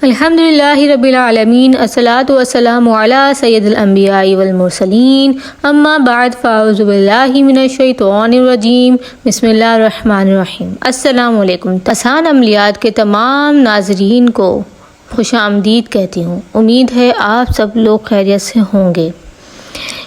الحمدللہ رب العالمین، الصلاۃ والسلام علی سید الانبیاء والمرسلین، اما بعد فاعوذ باللہ من الشیطان الرجیم، بسم اللہ الرحمن الرحیم۔ السلام علیکم۔ آسان عملیات کے تمام ناظرین کو خوش آمدید کہتی ہوں۔ امید ہے آپ سب لوگ خیریت سے ہوں گے۔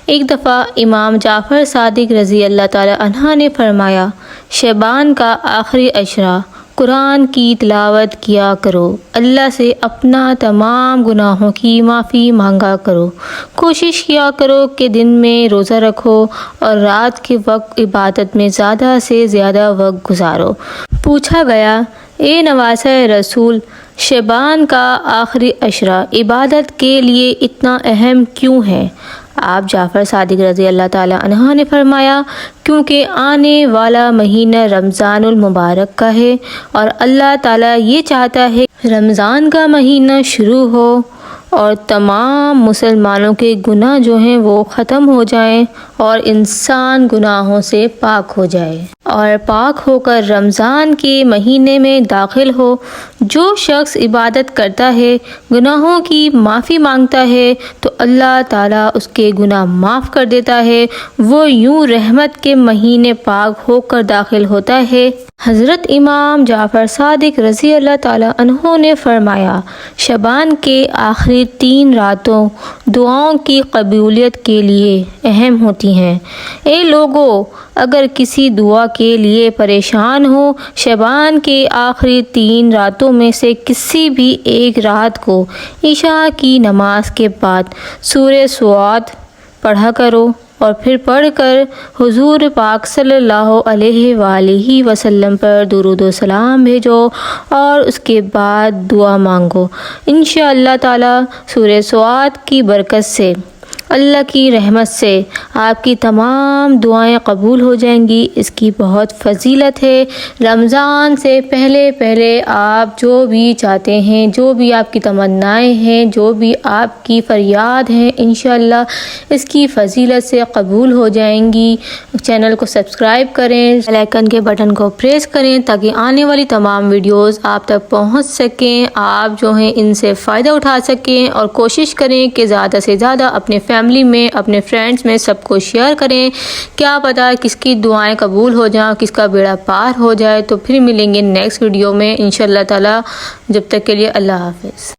ایک دفعہ امام جعفر صادق رضی اللہ تعالی عنہ نے فرمایا، شعبان کا آخری عشرہ قرآن کی تلاوت کیا کرو، اللہ سے اپنا تمام گناہوں کی معافی مانگا کرو، کوشش کیا کرو کہ دن میں روزہ رکھو اور رات کے وقت عبادت میں زیادہ سے زیادہ وقت گزارو۔ پوچھا گیا، اے نواسہ رسول، شعبان کا آخری عشرہ عبادت کے لیے اتنا اہم کیوں ہے؟ آپ جعفر صادق رضی اللہ تعالی عنہ نے فرمایا، کیونکہ آنے والا مہینہ رمضان المبارک کا ہے اور اللہ تعالیٰ یہ چاہتا ہے رمضان کا مہینہ شروع ہو اور تمام مسلمانوں کے گناہ جو ہیں وہ ختم ہو جائیں اور انسان گناہوں سے پاک ہو جائے اور پاک ہو کر رمضان کے مہینے میں داخل ہو۔ جو شخص عبادت کرتا ہے، گناہوں کی معافی مانگتا ہے تو اللہ تعالیٰ اس کے گناہ معاف کر دیتا ہے، وہ یوں رحمت کے مہینے پاک ہو کر داخل ہوتا ہے۔ حضرت امام جعفر صادق رضی اللہ تعالیٰ عنہ نے فرمایا، شعبان کے آخری 3 راتوں دعاؤں کی قبولیت کے لیے اہم ہوتی ہیں۔ اے لوگو، اگر کسی دعا کے لیے پریشان ہو، شعبان کے آخری 3 راتوں میں سے کسی بھی ایک رات کو عشاء کی نماز کے بعد سورہ صاد پڑھا کرو اور پھر پڑھ کر حضور پاک صلی اللہ علیہ وآلہ وسلم پر درود و سلام بھیجو اور اس کے بعد دعا مانگو۔ انشاءاللہ تعالی سورہ صاد کی برکت سے، اللہ کی رحمت سے آپ کی تمام دعائیں قبول ہو جائیں گی۔ اس کی بہت فضیلت ہے۔ رمضان سے پہلے آپ جو بھی چاہتے ہیں، جو بھی آپ کی تمنائیں ہیں، جو بھی آپ کی فریاد ہیں، انشاءاللہ اس کی فضیلت سے قبول ہو جائیں گی۔ چینل کو سبسکرائب کریں، بیل آئیکن کے بٹن کو پریس کریں تاکہ آنے والی تمام ویڈیوز آپ تک پہنچ سکیں، آپ جو ہیں ان سے فائدہ اٹھا سکیں، اور کوشش کریں کہ زیادہ سے زیادہ اپنے فیملی میں، اپنے فرینڈز میں سب کو شیئر کریں۔ کیا پتہ کس کی دعائیں قبول ہو جائیں، کس کا بیڑا پار ہو جائے۔ تو پھر ملیں گے نیکسٹ ویڈیو میں انشاءاللہ تعالی۔ جب تک کے لیے اللہ حافظ۔